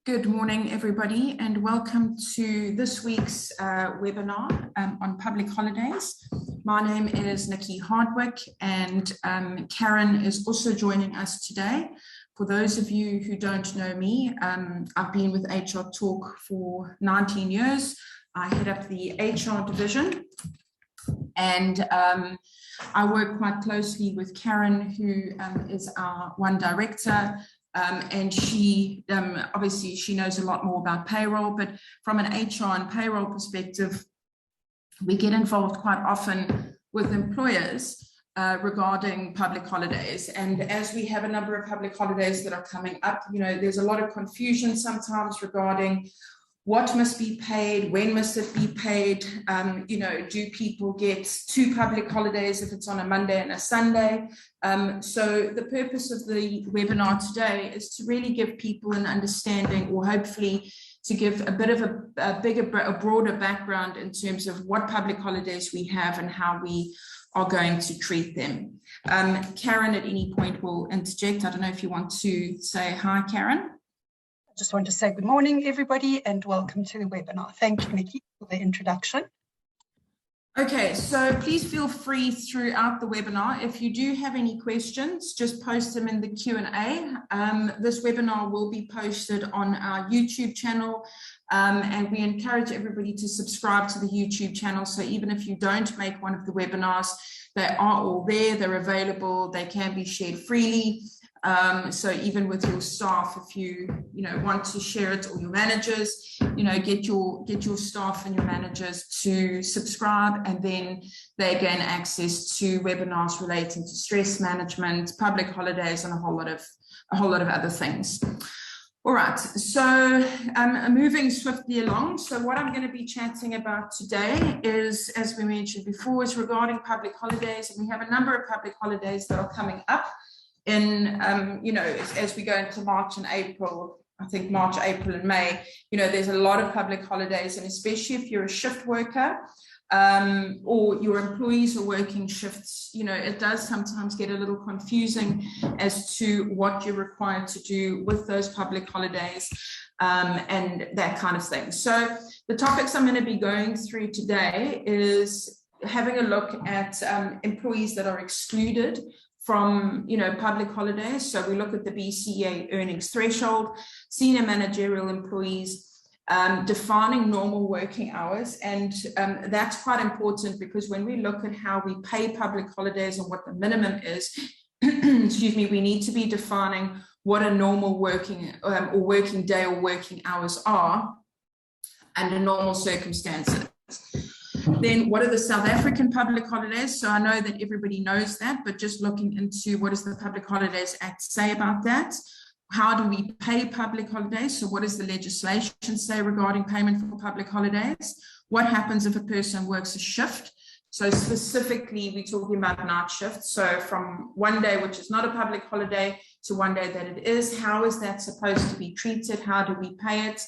Good morning, everybody, and welcome to this week's webinar on public holidays. My name is Nikki Hardwick, and Karen is also joining us today. For those of you who don't know me, I've been with HR Talk for 19 years. I head up the HR division, and I work quite closely with Karen, who is our one director. And she, obviously, she knows a lot more about payroll, but from an HR and payroll perspective, we get involved quite often with employers regarding public holidays. And as we have a number of public holidays that are coming up, you know, there's a lot of confusion sometimes regarding what must be paid, when must it be paid, you know, do people get two public holidays if it's on a Monday and a Sunday? So the purpose of the webinar today is to really give people an understanding, or hopefully to give a bit of a broader background in terms of what public holidays we have and how we are going to treat them. Karen at any point will interject. I don't know if you want to say hi, Karen. I just want to say good morning, everybody, and welcome to the webinar. Thank you, Nikki, for the introduction. Okay, so please feel free throughout the webinar. If you do have any questions, just post them in the Q&A. This webinar will be posted on our YouTube channel, and we encourage everybody to subscribe to the YouTube channel. So even if you don't make one of the webinars, they are all there, they're available, they can be shared freely. So even with your staff, if you want to share it, or your managers, get your staff and your managers to subscribe, and then they gain access to webinars relating to stress management, public holidays, and a whole lot of other things. All right, so moving swiftly along. So what I'm going to be chatting about today is, as we mentioned before, is regarding public holidays, and we have a number of public holidays that are coming up. In, as we go into March and April, I think March, April and May, there's a lot of public holidays, and especially if you're a shift worker or your employees are working shifts, it does sometimes get a little confusing as to what you're required to do with those public holidays and that kind of thing. So the topics I'm going to be going through today is having a look at employees that are excluded from public holidays. So we look at the Bca earnings threshold, senior managerial employees, defining normal working hours, and that's quite important, because when we look at how we pay public holidays and what the minimum is, excuse me, we need to be defining what a normal working or working day or working hours are under normal circumstances. Then what are the South African public holidays? So I know that everybody knows that, but just looking into what does the Public Holidays Act say about that? How do we pay public holidays? So what does the legislation say regarding payment for public holidays? What happens if a person works a shift? So specifically, we're talking about night shifts. So from one day, which is not a public holiday, to one day that it is, how is that supposed to be treated? How do we pay it?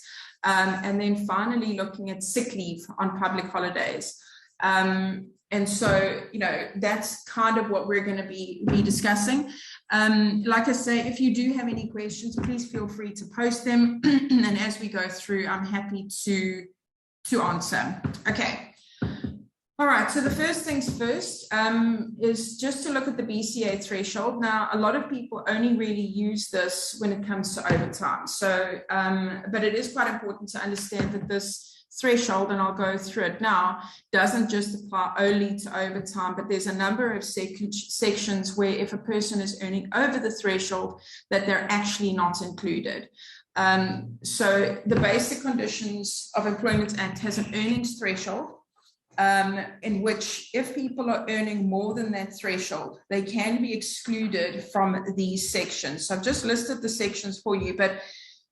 And then finally looking at sick leave on public holidays. And so, that's kind of what we're going to be discussing. Like I say, if you do have any questions, please feel free to post them. And as we go through, I'm happy to answer. Okay. All right, so the first things first is just to look at the Bca threshold. Now, a lot of people only really use this when it comes to overtime. So, but it is quite important to understand that this threshold, and I'll go through it now, doesn't just apply only to overtime, but there's a number of sections where if a person is earning over the threshold, that they're actually not included. So the Basic Conditions of Employment Act has an earnings threshold, in which if people are earning more than that threshold, they can be excluded from these sections. So I've just listed the sections for you, but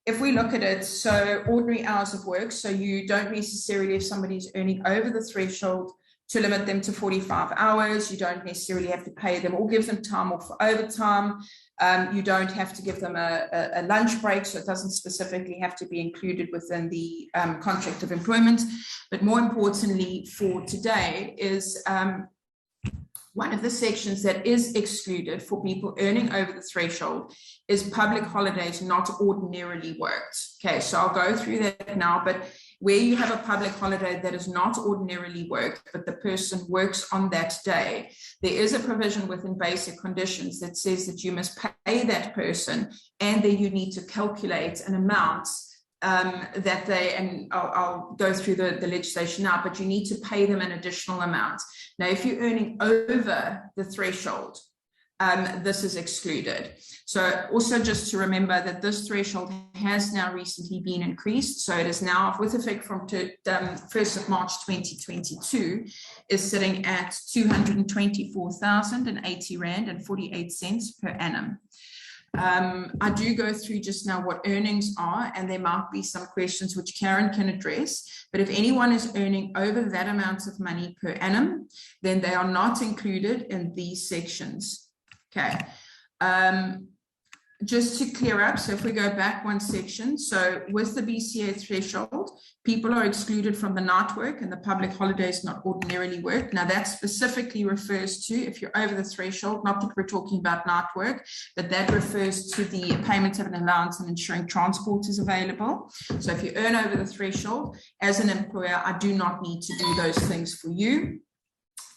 if we look at it, so ordinary hours of work, so you don't necessarily, if somebody's earning over the threshold, to limit them to 45 hours. You don't necessarily have to pay them or give them time off for overtime. You don't have to give them a lunch break, so it doesn't specifically have to be included within the contract of employment. But more importantly for today is One of the sections that is excluded for people earning over the threshold is public holidays not ordinarily worked. Okay, so I'll go through that now, but where you have a public holiday that is not ordinarily worked, but the person works on that day, there is a provision within basic conditions that says that you must pay that person, and then you need to calculate an amount that they, and I'll go through the legislation now, but you need to pay them an additional amount. Now, if you're earning over the threshold, this is excluded. So also just to remember that this threshold has now recently been increased. So it is now with effect from 1st of March 2022 is sitting at 224,080 Rand and 48 cents per annum. I do go through just now what earnings are, and there might be some questions which Karen can address, but if anyone is earning over that amount of money per annum, then they are not included in these sections. Okay. Just to clear up, so if we go back one section, so with the BCA threshold, people are excluded from the night work and the public holidays not ordinarily worked. Now that specifically refers to, if you're over the threshold, not that we're talking about night work, but that refers to the payment of an allowance and ensuring transport is available. So if you earn over the threshold, as an employer, I do not need to do those things for you.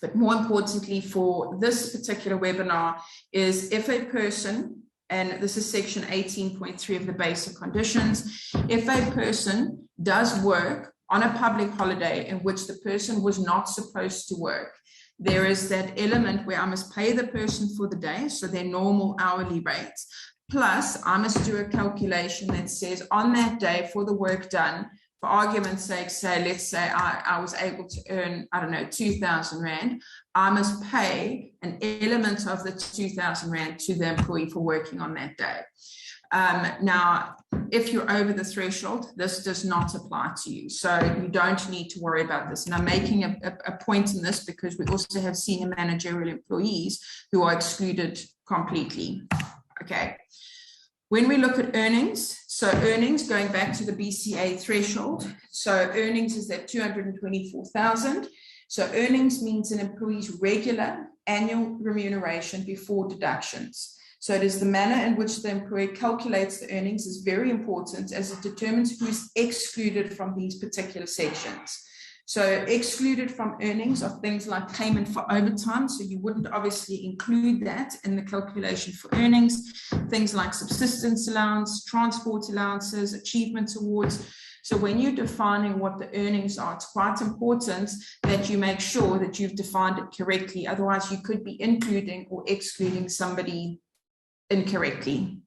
But more importantly for this particular webinar is if a person, and this is section 18.3 of the basic conditions, if a person does work on a public holiday in which the person was not supposed to work, there is that element where I must pay the person for the day, so their normal hourly rates, plus I must do a calculation that says on that day for the work done, for argument's sake, let's say I was able to earn, I don't know, 2,000 Rand, I must pay an element of the 2,000 Rand to the employee for working on that day. Now, if you're over the threshold, this does not apply to you. So you don't need to worry about this. And I'm making a point in this because we also have senior managerial employees who are excluded completely. Okay. When we look at earnings, so earnings going back to the BCA threshold, so earnings is that 224,000. So earnings means an employee's regular annual remuneration before deductions. So it is the manner in which the employer calculates the earnings is very important as it determines who's excluded from these particular sections. So excluded from earnings are things like payment for overtime. So you wouldn't obviously include that in the calculation for earnings. Things like subsistence allowance, transport allowances, achievement awards. So when you're defining what the earnings are, it's quite important that you make sure that you've defined it correctly. Otherwise, you could be including or excluding somebody incorrectly.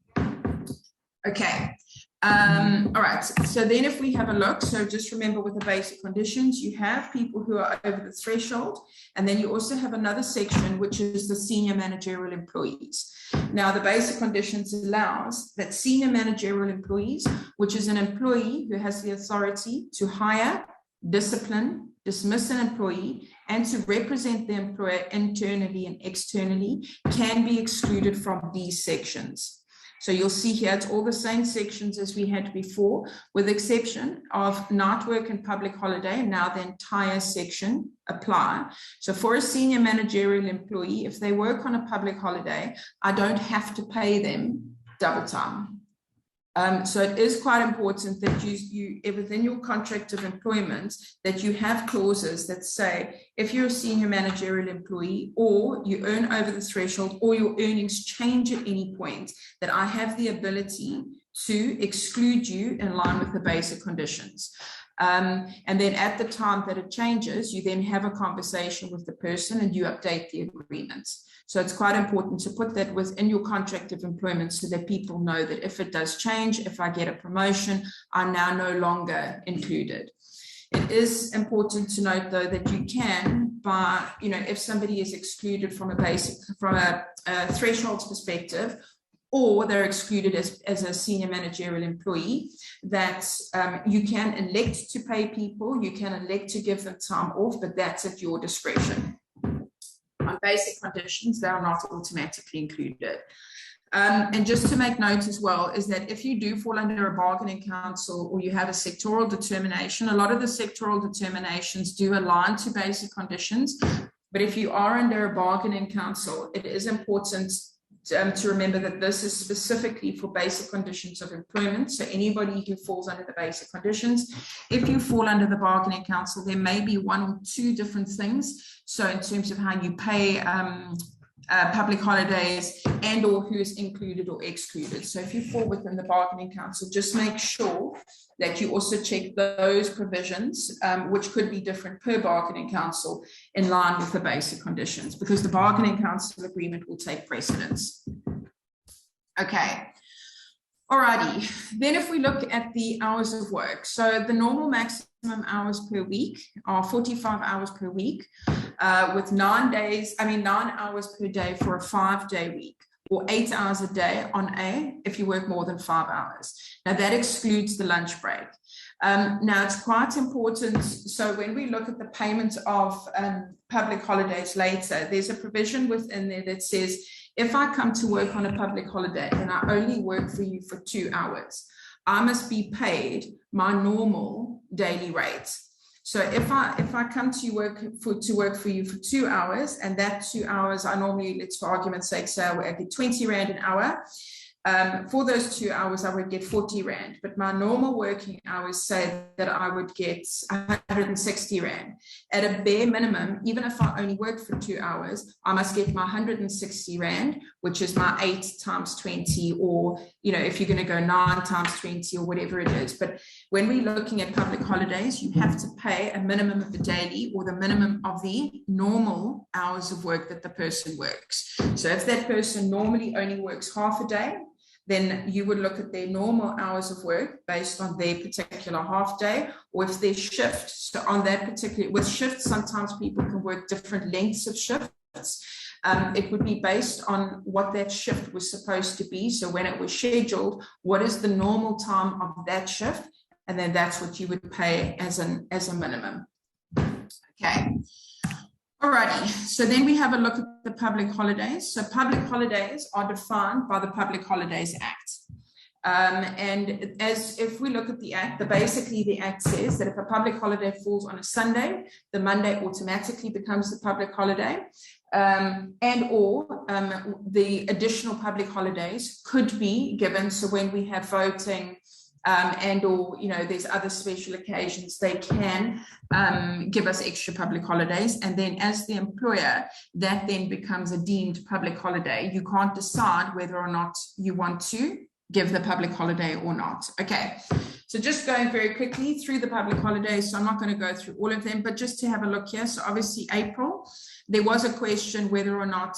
Okay. All right, so then if we have a look, so just remember with the basic conditions, you have people who are over the threshold, and then you also have another section, which is the senior managerial employees. Now, the basic conditions allows that senior managerial employees, which is an employee who has the authority to hire, discipline, dismiss an employee, and to represent the employer internally and externally, can be excluded from these sections. So you'll see here, it's all the same sections as we had before, with the exception of night work and public holiday. Now the entire section apply. So for a senior managerial employee, if they work on a public holiday, I don't have to pay them double time. So it is quite important that you within your contract of employment that you have clauses that say if you're a senior managerial employee or you earn over the threshold or your earnings change at any point, that I have the ability to exclude you in line with the basic conditions. And then at the time that it changes, you then have a conversation with the person and you update the agreement. So it's quite important to put that within your contract of employment so that people know that if it does change, if I get a promotion, I'm now no longer included. It is important to note, though, that you can, if somebody is excluded from a thresholds perspective, or they're excluded as a senior managerial employee, that you can elect to pay people, you can elect to give them time off, but that's at your discretion. On basic conditions, they are not automatically included. And just to make note as well is that if you do fall under a bargaining council or you have a sectoral determination, a lot of the sectoral determinations do align to basic conditions. But if you are under a bargaining council, it is important to remember that this is specifically for basic conditions of employment. So anybody who falls under the basic conditions, if you fall under the bargaining council, there may be one or two different things. So in terms of how you pay public holidays and or who is included or excluded. So if you fall within the bargaining council, just make sure that you also check those provisions, which could be different per bargaining council, in line with the basic conditions, because the bargaining council agreement will take precedence. Okay. Alrighty, then if we look at the hours of work, so the normal maximum hours per week are 45 hours per week, with 9 hours per day for a 5-day week, or 8 hours a day on if you work more than 5 hours. Now that excludes the lunch break. Now it's quite important, so when we look at the payment of public holidays later, there's a provision within there that says, if I come to work on a public holiday and I only work for you for 2 hours, I must be paid my normal daily rate. So if I come to work for you for 2 hours, and that 2 hours, I normally, let's for argument's sake, say I get 20 Rand an hour. For those 2 hours, I would get 40 Rand, but my normal working hours say that I would get 160 Rand. At a bare minimum, even if I only work for 2 hours, I must get my 160 Rand, which is my 8 times 20, or, you know, if you're going to go 9 times 20 or whatever it is. But when we're looking at public holidays, you have to pay a minimum of the daily or the minimum of the normal hours of work that the person works. So if that person normally only works half a day, then you would look at their normal hours of work based on their particular half day, or if their shift. So on that particular, with shifts, sometimes people can work different lengths of shifts. It would be based on what that shift was supposed to be. So when it was scheduled, what is the normal time of that shift? And then that's what you would pay as a minimum. Okay. Alrighty, so then we have a look at the public holidays. So public holidays are defined by the Public Holidays Act. And if we look at the Act, basically the Act says that if a public holiday falls on a Sunday, the Monday automatically becomes the public holiday. The additional public holidays could be given. So when we have voting, there's other special occasions, they can give us extra public holidays. And then as the employer, that then becomes a deemed public holiday. You can't decide whether or not you want to give the public holiday or not. Okay, so just going very quickly through the public holidays. So I'm not going to go through all of them, but just to have a look here. So obviously April, there was a question whether or not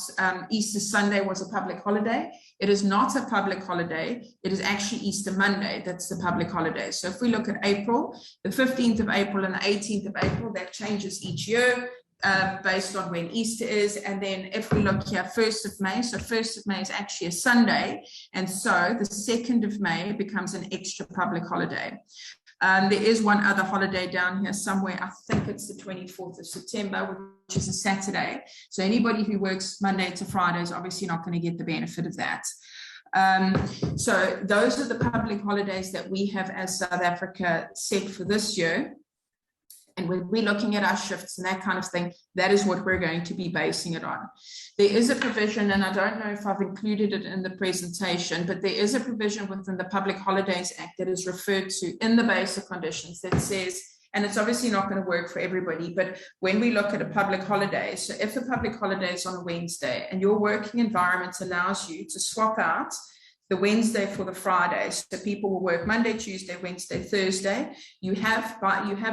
Easter Sunday was a public holiday. It is not a public holiday. It is actually Easter Monday. That's the public holiday. So if we look at April, the 15th of April and the 18th of April, that changes each year based on when Easter is. And then if we look here, 1st of May, so 1st of May is actually a Sunday. And so the 2nd of May becomes an extra public holiday. There is one other holiday down here somewhere. I think it's the 24th of September, which is a Saturday. So anybody who works Monday to Friday is obviously not going to get the benefit of that. So those are the public holidays that we have as South Africa set for this year. And when we're looking at our shifts and that kind of thing, that is what we're going to be basing it on. There is a provision, and I don't know if I've included it in the presentation, but there is a provision within the Public Holidays Act that is referred to in the basic conditions that says, and it's obviously not going to work for everybody, but when we look at a public holiday, so if a public holiday is on a Wednesday and your working environment allows you to swap out the Wednesday for the Friday, so people will work Monday, Tuesday, Wednesday, Thursday. You have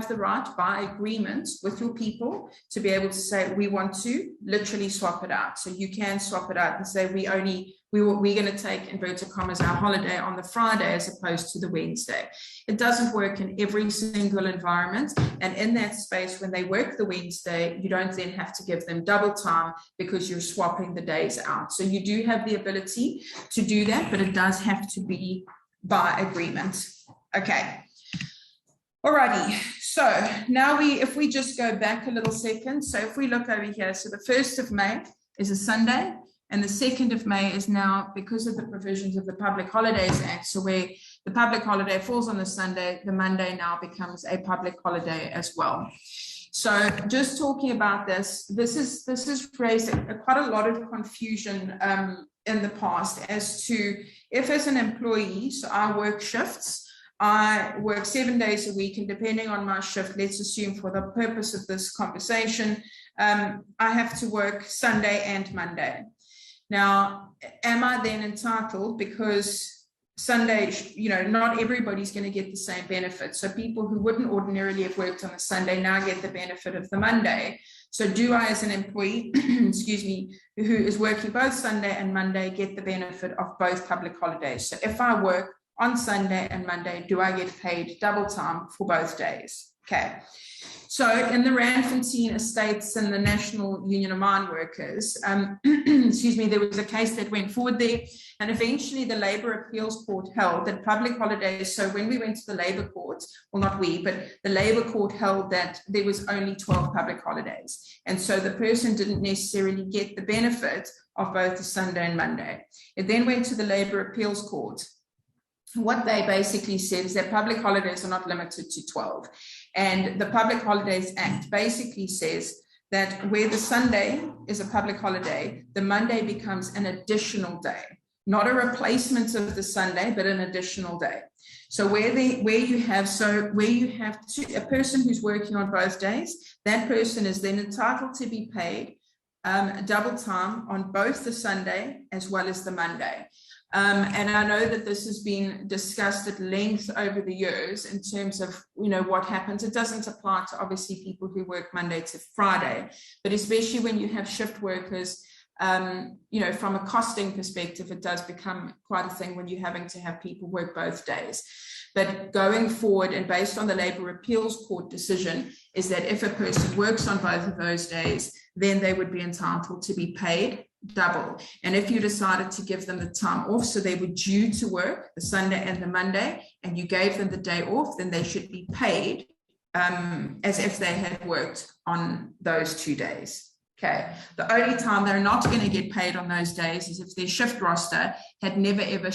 the right by agreement with your people to be able to say, we want to literally swap it out. So you can swap it out and say, we're going to take, inverted commas, our holiday on the Friday as opposed to the Wednesday. It doesn't work in every single environment. And in that space, when they work the Wednesday, you don't then have to give them double time because you're swapping the days out. So you do have the ability to do that, but it does have to be by agreement. Okay. Alrighty. So now if we just go back a little second. So if we look over here, so the 1st of May is a Sunday. And the 2nd of May is now, because of the provisions of the Public Holidays Act, so where the public holiday falls on the Sunday, the Monday now becomes a public holiday as well. So just talking about this has raised quite a lot of confusion in the past as to if, as an employee, so I work shifts, I work 7 days a week, and depending on my shift, let's assume for the purpose of this conversation, I have to work Sunday and Monday. Now, am I then entitled, because Sunday, not everybody's going to get the same benefit. So people who wouldn't ordinarily have worked on a Sunday now get the benefit of the Monday. So do I, as an employee, excuse me, who is working both Sunday and Monday, get the benefit of both public holidays? So if I work on Sunday and Monday, do I get paid double time for both days? Okay. So in the Randfontein Estates and the National Union of Mine Workers, excuse me, there was a case that went forward there, and eventually the Labour Appeals Court held that public holidays, so when we went to the Labour Court, well, not we, but the Labour Court held that there was only 12 public holidays. And so the person didn't necessarily get the benefit of both the Sunday and Monday. It then went to the Labour Appeals Court. What they basically said is that public holidays are not limited to 12. And the Public Holidays Act basically says that where the Sunday is a public holiday, the Monday becomes an additional day, not a replacement of the Sunday, but an additional day. So where you have a person who's working on both days, that person is then entitled to be paid double time on both the Sunday as well as the Monday. And I know that this has been discussed at length over the years in terms of, what happens. It doesn't apply to obviously people who work Monday to Friday, but especially when you have shift workers, from a costing perspective, it does become quite a thing when you're having to have people work both days. But going forward, and based on the Labour Appeals Court decision, is that if a person works on both of those days, then they would be entitled to be paid double. And if you decided to give them the time off, so they were due to work the Sunday and the Monday, and you gave them the day off, then they should be paid as if they had worked on those 2 days. Okay. The only time they're not going to get paid on those days is if their shift roster had never ever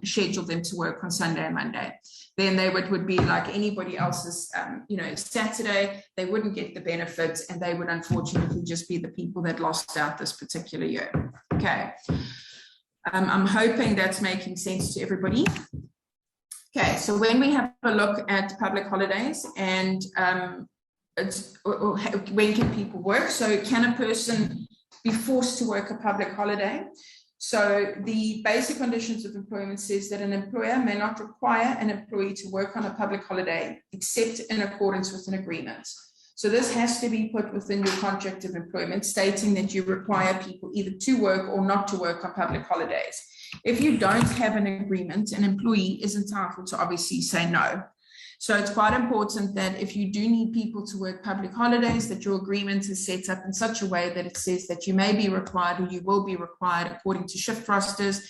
scheduled them to work on Sunday and Monday. Then they would be like anybody else's, Saturday. They wouldn't get the benefits, and they would unfortunately just be the people that lost out this particular year. Okay. I'm hoping that's making sense to everybody. Okay, so when we have a look at public holidays and when can people work? So can a person be forced to work a public holiday? So the basic conditions of employment says that an employer may not require an employee to work on a public holiday except in accordance with an agreement. So this has to be put within your contract of employment, stating that you require people either to work or not to work on public holidays. If you don't have an agreement, an employee is entitled to obviously say no. So it's quite important that if you do need people to work public holidays, that your agreement is set up in such a way that it says that you may be required or you will be required according to shift rosters,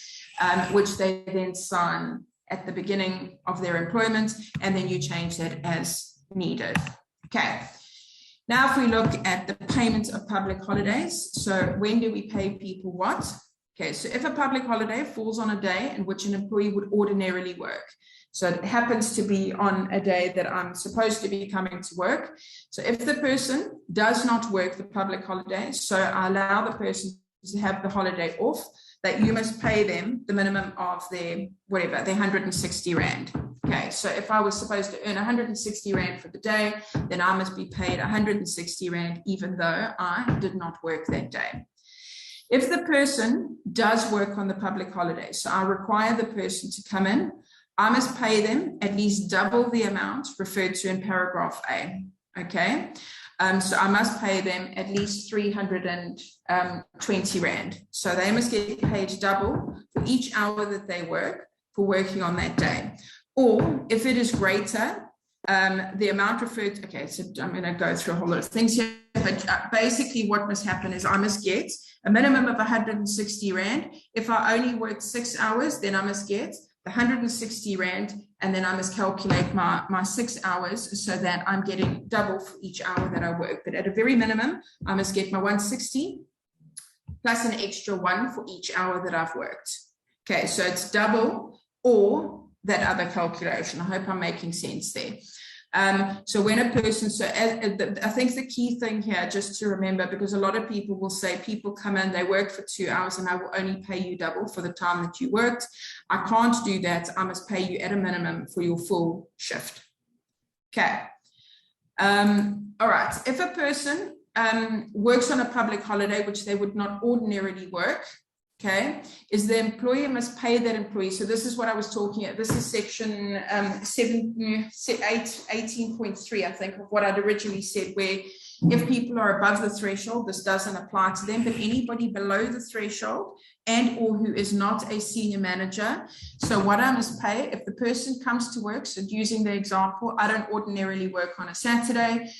which they then sign at the beginning of their employment, and then you change that as needed. Okay. Now, if we look at the payment of public holidays, so when do we pay people what? Okay, so if a public holiday falls on a day in which an employee would ordinarily work, so it happens to be on a day that I'm supposed to be coming to work. So if the person does not work the public holiday, so I allow the person to have the holiday off, that you must pay them the minimum of their 160 Rand. Okay, so if I was supposed to earn 160 Rand for the day, then I must be paid 160 Rand even though I did not work that day. If the person does work on the public holiday, so I require the person to come in, I must pay them at least double the amount referred to in paragraph A, okay? So I must pay them at least 320 Rand. So they must get paid double for each hour that they work for working on that day. Or if it is greater, the amount referred to, okay, so I'm going to go through a whole lot of things here, but basically what must happen is I must get a minimum of 160 Rand. If I only work 6 hours, then I must get the 160 Rand, and then I must calculate my 6 hours so that I'm getting double for each hour that I work. But at a very minimum, I must get my 160 plus an extra 1 for each hour that I've worked. Okay, so it's double or that other calculation. I hope I'm making sense there. So when a person, I think the key thing here, just to remember, because a lot of people will say, people come in, they work for 2 hours and I will only pay you double for the time that you worked. I can't do that. I must pay you at a minimum for your full shift. Okay. All right. If a person works on a public holiday, which they would not ordinarily work, okay, is the employer must pay that employee. So this is what I was talking about. This is section 18.3, I think, of what I'd originally said, where if people are above the threshold, this doesn't apply to them, but anybody below the threshold and or who is not a senior manager. So what I must pay if the person comes to work, so using the example, I don't ordinarily work on a Saturday.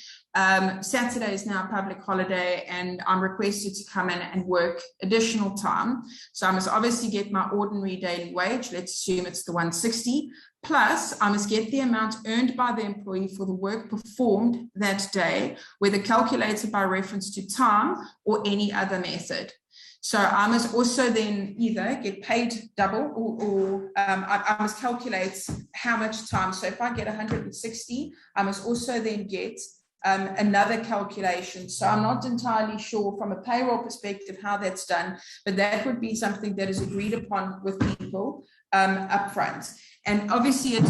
Saturday is now a public holiday and I'm requested to come in and work additional time. So I must obviously get my ordinary daily wage. Let's assume it's the 160. Plus, I must get the amount earned by the employee for the work performed that day, whether calculated by reference to time or any other method. So I must also then either get paid double or I must calculate how much time. So if I get 160, I must also then get another calculation. So I'm not entirely sure from a payroll perspective how that's done, but that would be something that is agreed upon with people upfront. And obviously it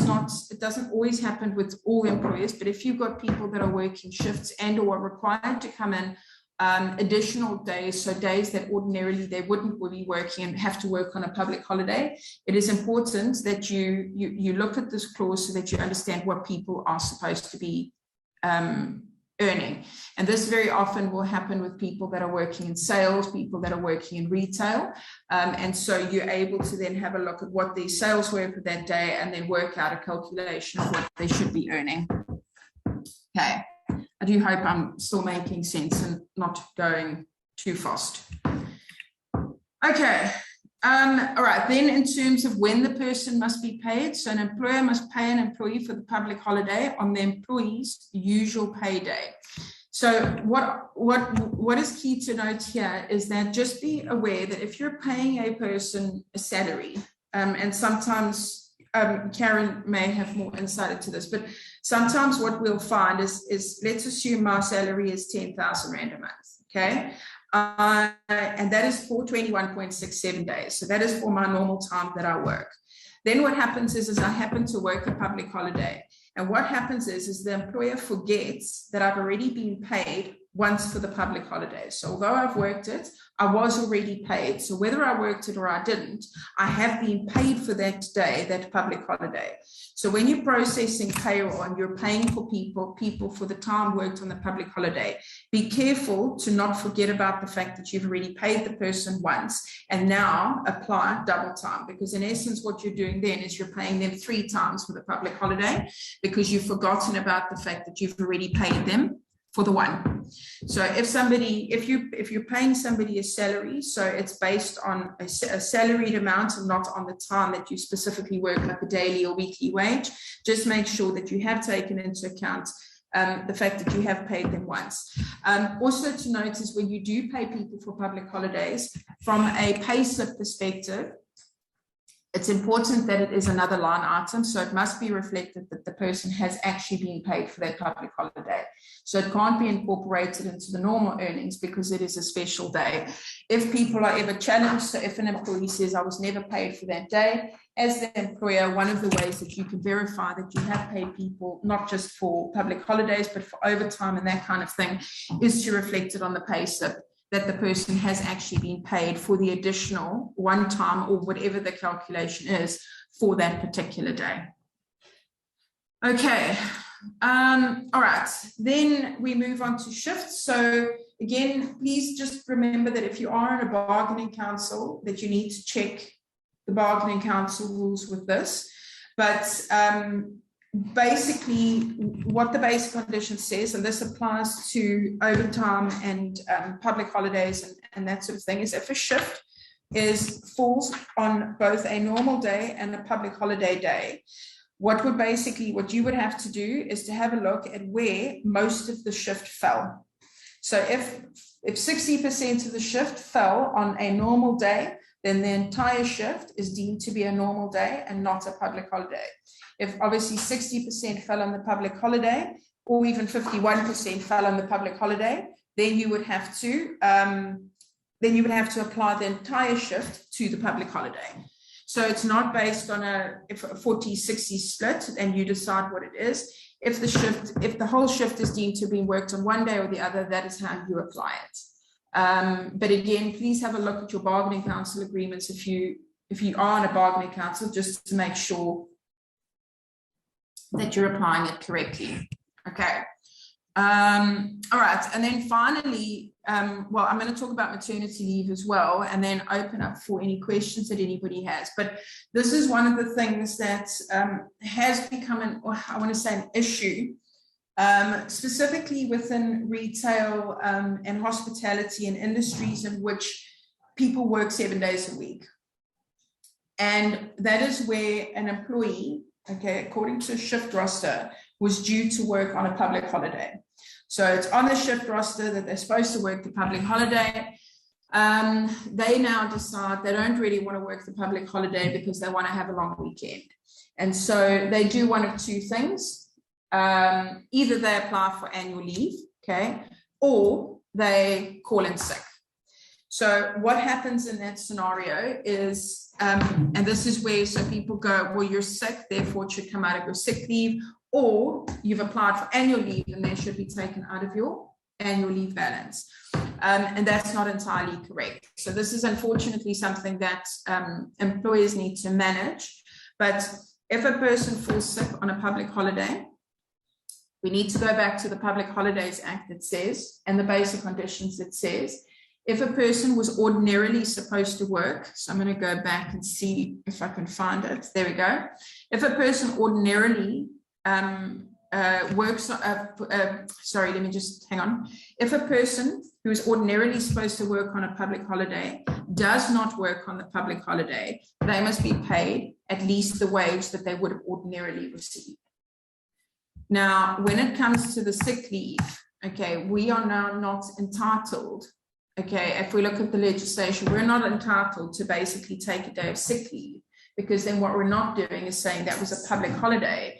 doesn't always happen with all employers, but if you've got people that are working shifts and or are required to come in additional days, so days that ordinarily they wouldn't be working and have to work on a public holiday, it is important that you look at this clause so that you understand what people are supposed to be earning. And this very often will happen with people that are working in sales, people that are working in retail. And so you're able to then have a look at what their sales were for that day and then work out a calculation of what they should be earning. Okay, I do hope I'm still making sense and not going too fast. Okay. All right, then in terms of when the person must be paid, so an employer must pay an employee for the public holiday on the employee's usual payday. So what is key to note here is that just be aware that if you're paying a person a salary, and sometimes Karen may have more insight into this, but sometimes what we'll find is let's assume my salary is 10,000 Rand a month, okay? And that is for 21.67 days. So that is for my normal time that I work. Then what happens is I happen to work a public holiday. And what happens is the employer forgets that I've already been paid once for the public holiday. So although I've worked it, I was already paid. So whether I worked it or I didn't, I have been paid for that day, that public holiday. So when you're processing payroll and you're paying for people for the time worked on the public holiday, be careful to not forget about the fact that you've already paid the person once and now apply double time, because in essence, what you're doing then is you're paying them 3 times for the public holiday because you've forgotten about the fact that you've already paid them for the one. So if you're paying somebody a salary, so it's based on a salaried amount and not on the time that you specifically work, like a daily or weekly wage, just make sure that you have taken into account the fact that you have paid them once. Also to note is when you do pay people for public holidays, from a pay slip perspective, it's important that it is another line item, so it must be reflected that the person has actually been paid for their public holiday. So it can't be incorporated into the normal earnings because it is a special day. If people are ever challenged, so if an employee says, I was never paid for that day, as the employer, one of the ways that you can verify that you have paid people, not just for public holidays, but for overtime and that kind of thing, is to reflect it on the pay slip that the person has actually been paid for the additional one time or whatever the calculation is for that particular day. Okay, all right, then we move on to shifts. So again, please just remember that if you are in a bargaining council, that you need to check the bargaining council rules with this. But basically what the basic condition says, and this applies to overtime and public holidays and that sort of thing, is if a shift falls on both a normal day and a public holiday day, what you would have to do is to have a look at where most of the shift fell. So if 60% of the shift fell on a normal day, then the entire shift is deemed to be a normal day and not a public holiday. If obviously 60% fell on the public holiday, or even 51% fell on the public holiday, then you would have to apply the entire shift to the public holiday. So it's not based on a 40-60 split and you decide what it is. If the whole shift is deemed to be worked on one day or the other, that is how you apply it. But again, please have a look at your bargaining council agreements if you are on a bargaining council, just to make sure that you're applying it correctly. Okay. All right. And then finally, well, I'm going to talk about maternity leave as well, and then open up for any questions that anybody has. But this is one of the things that has become an issue, specifically within retail and hospitality and industries in which people work 7 days a week. And that is where an employee, okay, according to a shift roster, was due to work on a public holiday. So it's on the shift roster that they're supposed to work the public holiday. They now decide they don't really want to work the public holiday because they want to have a long weekend. And so they do one of two things. Either they apply for annual leave, okay, or they call in sick. So what happens in that scenario is, and this is where so people go, well, you're sick, therefore it should come out of your sick leave, or you've applied for annual leave and they should be taken out of your annual leave balance. And that's not entirely correct. So this is unfortunately something that employers need to manage. But if a person falls sick on a public holiday, we need to go back to the Public Holidays Act that says, and the basic conditions that says, if a person was ordinarily supposed to work, so I'm going to go back and see if I can find it. There we go. If a person ordinarily works, sorry, let me just hang on. If a person who is ordinarily supposed to work on a public holiday does not work on the public holiday, they must be paid at least the wage that they would have ordinarily received. Now, when it comes to the sick leave, okay, we are now not entitled. Okay, if we look at the legislation, we're not entitled to basically take a day of sick leave, because then what we're not doing is saying that was a public holiday.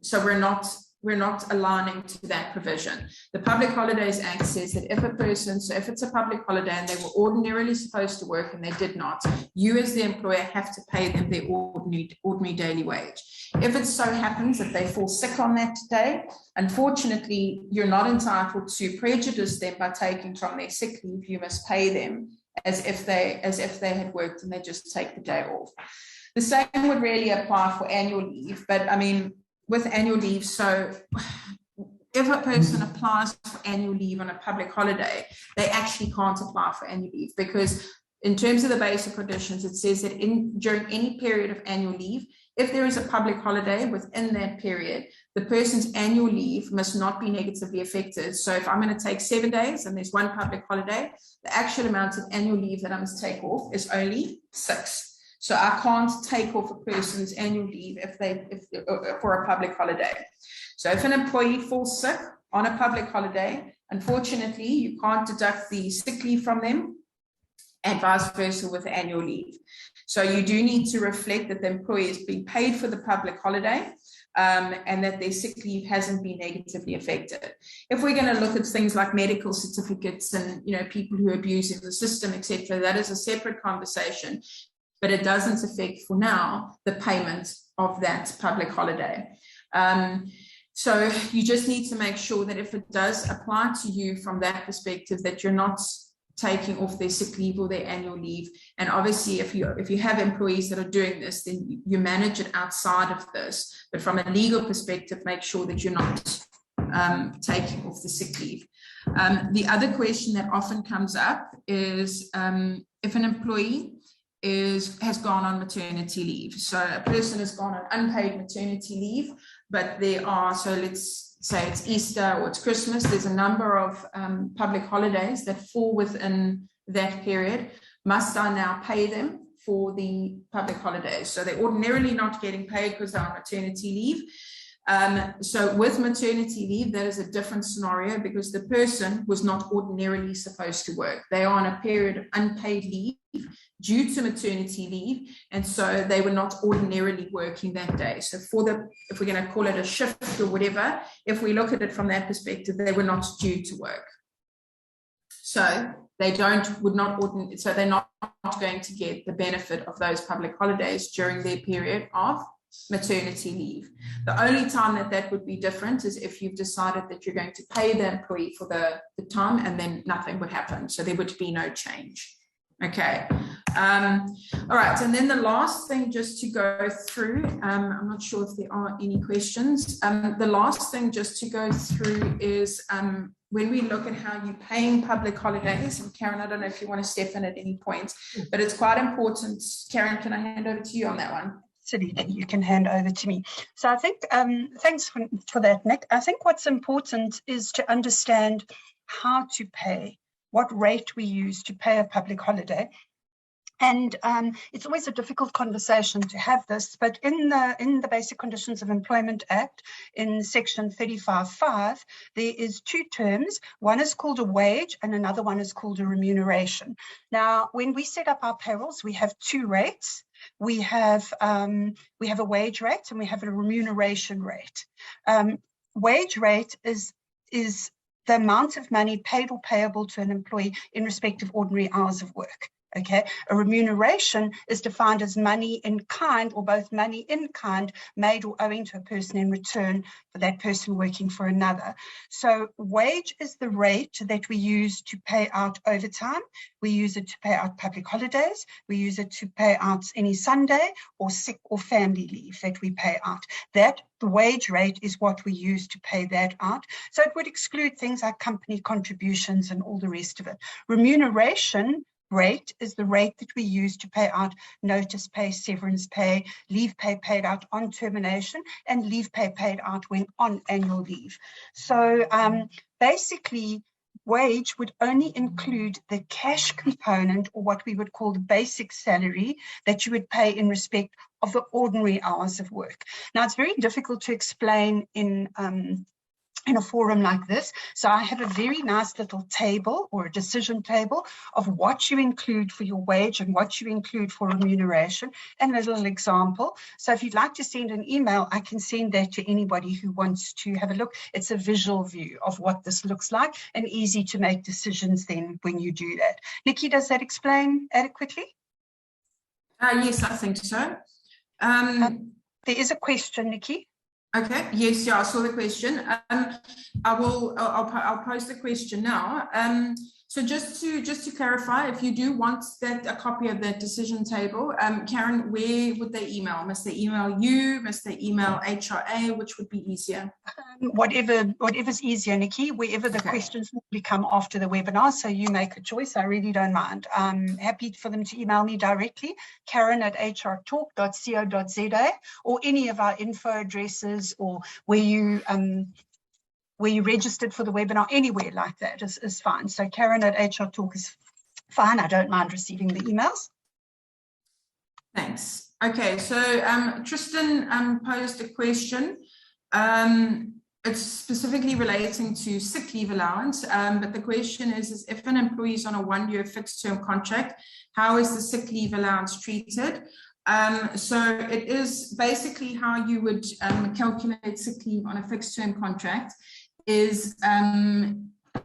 So we're not aligning to that provision. The Public Holidays Act says that if a person, so if it's a public holiday and they were ordinarily supposed to work and they did not, you as the employer have to pay them their ordinary daily wage. If it so happens that they fall sick on that day, unfortunately, you're not entitled to prejudice them by taking from their sick leave. You must pay them as if they had worked and they just take the day off. The same would really apply for annual leave, but I mean, with annual leave, so if a person applies for annual leave on a public holiday, they actually can't apply for annual leave, because in terms of the basic conditions, it says that during any period of annual leave, if there is a public holiday within that period, the person's annual leave must not be negatively affected. So if I'm going to take 7 days and there's one public holiday, the actual amount of annual leave that I must take off is only 6. So I can't take off a person's annual leave for a public holiday. So if an employee falls sick on a public holiday, unfortunately, you can't deduct the sick leave from them, and vice versa with annual leave. So you do need to reflect that the employee is being paid for the public holiday, and that their sick leave hasn't been negatively affected. If we're going to look at things like medical certificates and people who are abusing the system, etc., that is a separate conversation. But it doesn't affect, for now, the payment of that public holiday. So you just need to make sure that if it does apply to you from that perspective, that you're not taking off their sick leave or their annual leave. And obviously, if you have employees that are doing this, then you manage it outside of this. But from a legal perspective, make sure that you're not taking off the sick leave. The other question that often comes up is if an employee has gone on maternity leave. So a person has gone on unpaid maternity leave, but there are, so let's say it's Easter or it's Christmas, there's a number of public holidays that fall within that period. Must I now pay them for the public holidays? So they're ordinarily not getting paid because they're on maternity leave. So with maternity leave, that is a different scenario because the person was not ordinarily supposed to work. They are on a period of unpaid leave due to maternity leave, and so they were not ordinarily working that day. So if we're going to call it a shift or whatever, if we look at it from that perspective, they were not due to work. So they're not going to get the benefit of those public holidays during their period of maternity leave. The only time that would be different is if you've decided that you're going to pay the employee for the time, and then nothing would happen. So there would be no change. Okay. All right. And then the last thing just to go through, I'm not sure if there are any questions. The last thing just to go through is when we look at how you're paying public holidays, and Karen, I don't know if you want to step in at any point, but it's quite important. Karen, can I hand over to you on that one? Absolutely, you can hand over to me. So I think, thanks for that, Nick. I think what's important is to understand how to pay, what rate we use to pay a public holiday. And it's always a difficult conversation to have this, but in the Basic Conditions of Employment Act, in section 35.5, there is two terms. One is called a wage and another one is called a remuneration. Now, when we set up our payrolls, we have two rates. We have a wage rate and we have a remuneration rate. Wage rate is the amount of money paid or payable to an employee in respect of ordinary hours of work. Okay, a remuneration is defined as money in kind or both money in kind made or owing to a person in return for that person working for another. So wage is the rate that we use to pay out overtime. We use it to pay out public holidays. We use it to pay out any Sunday or sick or family leave that we pay out. The wage rate is what we use to pay that out. So it would exclude things like company contributions and all the rest of it. Remuneration rate is the rate that we use to pay out notice pay, severance pay, leave pay paid out on termination, and leave pay paid out when on annual leave. So basically, wage would only include the cash component, or what we would call the basic salary that you would pay in respect of the ordinary hours of work. Now, it's very difficult to explain in a forum like this. So I have a very nice little table or a decision table of what you include for your wage and what you include for remuneration, and a little example. So if you'd like to send an email, I can send that to anybody who wants to have a look. It's a visual view of what this looks like and easy to make decisions then when you do that. Nikki, does that explain adequately? Yes, I think so. There is a question, Nikki. Okay. Yes. Yeah. I saw the question. I'll post the question now. So just to clarify, if you do want a copy of that decision table, Karen, where would they email? Must they email you? Must they email HRA? Which would be easier? Whatever's easier, Nikki. Wherever the questions will come after the webinar, so you make a choice. I really don't mind. I'm happy for them to email me directly, karen@hrtalk.co.za, or any of our info addresses, or where you registered for the webinar, anywhere like that is fine. So Karen@hrtalk is fine. I don't mind receiving the emails. Thanks. Okay, so Tristan posed a question. It's specifically relating to sick leave allowance, but the question is if an employee is on a 1-year fixed term contract, how is the sick leave allowance treated? So it is basically how you would calculate sick leave on a fixed term contract is,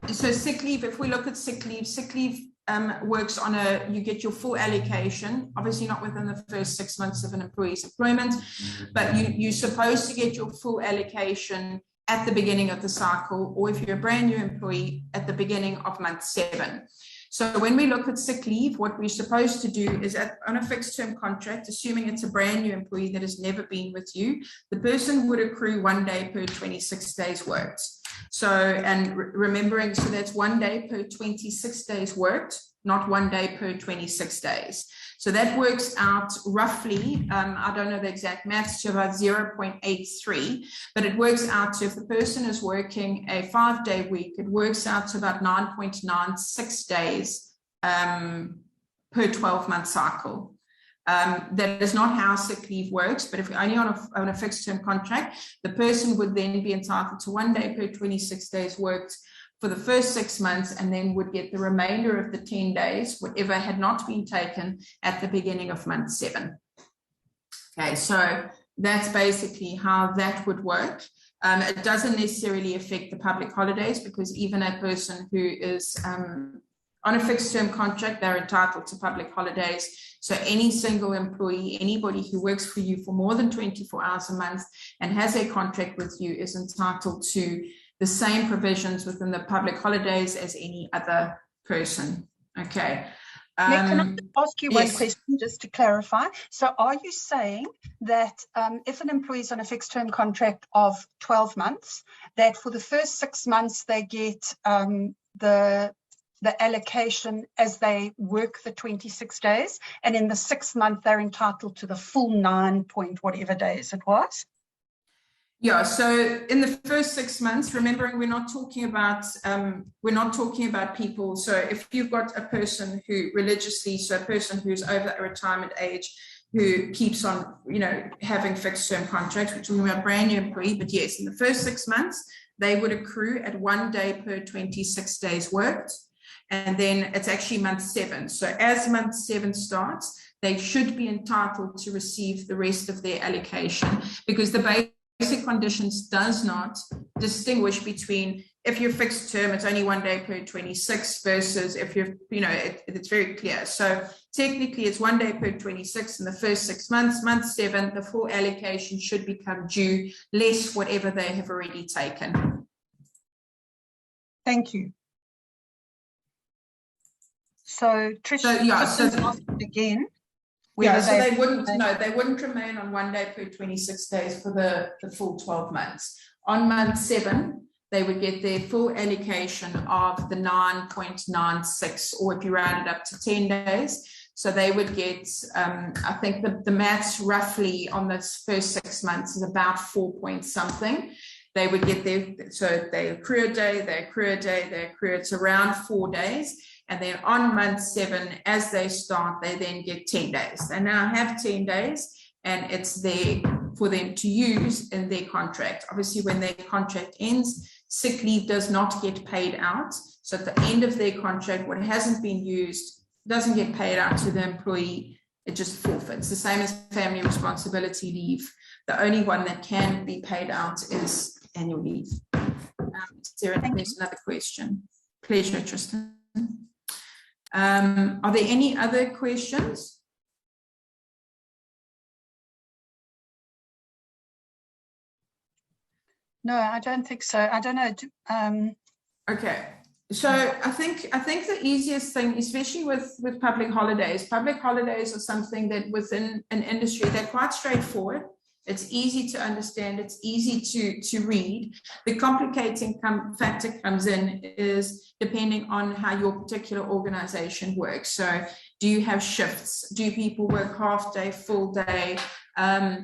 so sick leave, if we look at sick leave works on you get your full allocation, obviously not within the first 6 months of an employee's employment, but you're supposed to get your full allocation at the beginning of the cycle, or if you're a brand new employee, at the beginning of month 7. So when we look at sick leave, what we're supposed to do is on a fixed term contract, assuming it's a brand new employee that has never been with you, the person would accrue 1 day per 26 days worked. So, and remembering, so that's 1 day per 26 days worked, not 1 day per 26 days. So that works out roughly, I don't know the exact maths, to about 0.83, but it works out to, if the person is working a 5-day week, it works out to about 9.96 days per 12-month cycle. That is not how sick leave works, but if you're only on a fixed term contract, the person would then be entitled to 1 day per 26 days worked for the first 6 months, and then would get the remainder of the 10 days, whatever had not been taken at the beginning of month 7. Okay, so that's basically how that would work. It doesn't necessarily affect the public holidays, because even a person who is on a fixed term contract, they're entitled to public holidays. So any single employee, anybody who works for you for more than 24 hours a month and has a contract with you, is entitled to the same provisions within the public holidays as any other person. Okay. Nick, can I ask you one question just to clarify? So are you saying that if an employee is on a fixed term contract of 12 months, that for the first 6 months they get the allocation as they work the 26 days, and in the 6th month they're entitled to the full 9 point whatever days it was? Yeah, so in the first 6 months, remembering we're not talking about people. So if you've got a person who religiously, so a person who's over a retirement age, who keeps on, having fixed term contracts, we're talking about brand new employee, but yes, in the first 6 months, they would accrue at 1 day per 26 days worked. And then it's actually month 7. So as month 7 starts, they should be entitled to receive the rest of their allocation, because the basic conditions does not distinguish between, if you're fixed term, it's only 1 day per 26 versus if you're, it's very clear. So technically it's 1 day per 26 in the first 6 months. Month 7, the full allocation should become due, less whatever they have already taken. Thank you. So Trish, again. Yeah, so they wouldn't remain on 1 day per 26 days for the full 12 months. On month 7, they would get their full allocation of the 9.96, or if you round it up to 10 days. So they would get, I think the maths roughly on this first 6 months is about 4 point something. They would get so they accrue a day, it's around 4 days. And then on month 7, as they start, they then get 10 days. They now have 10 days, and it's there for them to use in their contract. Obviously, when their contract ends, sick leave does not get paid out. So at the end of their contract, what hasn't been used doesn't get paid out to the employee. It just forfeits. The same as family responsibility leave. The only one that can be paid out is annual leave. Sarah, there's another question. Pleasure, Tristan. Are there any other questions? No, I don't think so. I don't know. Okay, so I think the easiest thing, especially with public holidays are something that within an industry, they're quite straightforward. It's easy to understand. It's easy to read. The complicating factor comes in is depending on how your particular organization works. So do you have shifts? Do people work half day, full day? How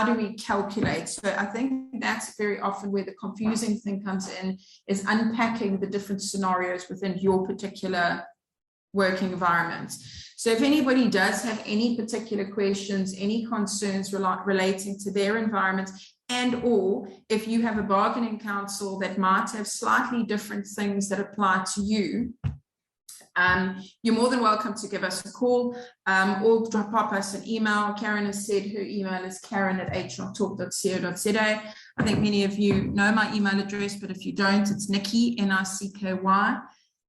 do we calculate? So I think that's very often where the confusing thing comes in, is unpacking the different scenarios within your particular working environment. So if anybody does have any particular questions, any concerns relating to their environment, and or if you have a bargaining council that might have slightly different things that apply to you, you're more than welcome to give us a call or pop us an email. Karen has said her email is karen@hrtalk.co.za. I think many of you know my email address, but if you don't, it's Nikki, N-I-C-K-Y,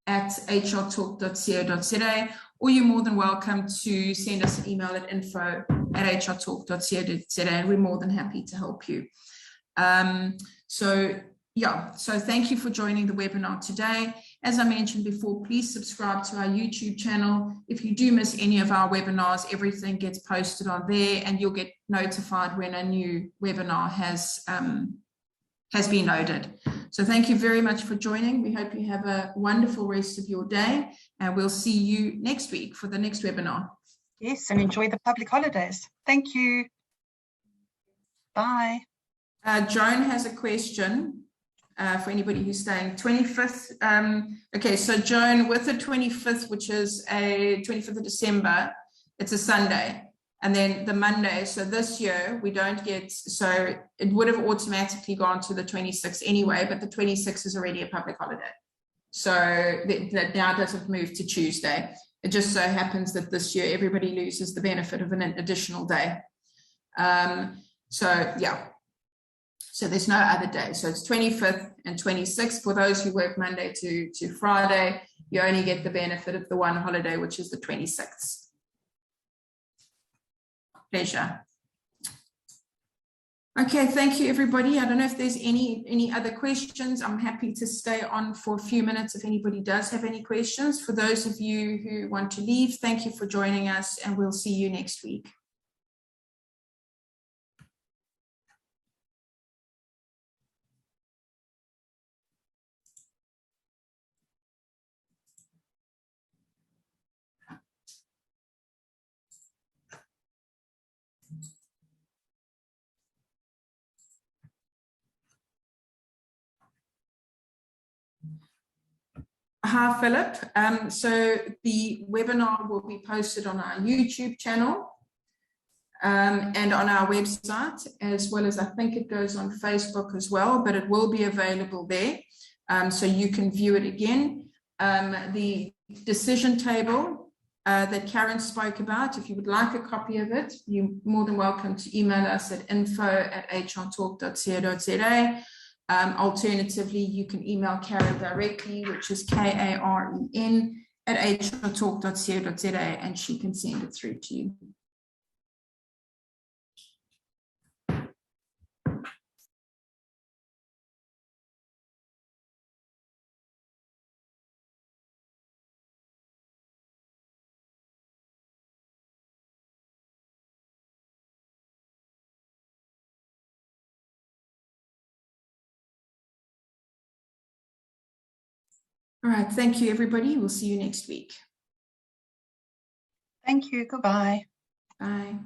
@hrtalk.co.za, or you're more than welcome to send us an email at info@hrtalk.co.za, and we're more than happy to help you. So thank you for joining the webinar today. As I mentioned before, please subscribe to our YouTube channel. If you do miss any of our webinars, everything gets posted on there, and you'll get notified when a new webinar has been loaded. So thank you very much for joining. We hope you have a wonderful rest of your day, and we'll see you next week for the next webinar. Yes, and enjoy the public holidays. Thank you. Bye. Joan has a question for anybody who's staying. 25th. Okay, so Joan, with the 25th, which is a 25th of December, It's a Sunday. And then the Monday, so this year we don't get, so it would have automatically gone to the 26th anyway, but the 26th is already a public holiday. So that now doesn't move to Tuesday. It just so happens that this year everybody loses the benefit of an additional day. So yeah, so there's no other day. So it's 25th and 26th. For those who work Monday to Friday, you only get the benefit of the one holiday, which is the 26th. Pleasure. Okay, thank you, everybody. I don't know if there's any other questions. I'm happy to stay on for a few minutes if anybody does have any questions. For those of you who want to leave, thank you for joining us, and we'll see you next week. Hi, Philip. So the webinar will be posted on our YouTube channel and on our website, as well as I think it goes on Facebook as well, but it will be available there. So you can view it again. The decision table that Karen spoke about, if you would like a copy of it, you're more than welcome to email us at info@hrtalk.co.za. Alternatively, you can email Karen directly, which is karen@hrtalk.co.za, and she can send it through to you. All right, thank you, everybody. We'll see you next week. Thank you. Goodbye. Bye.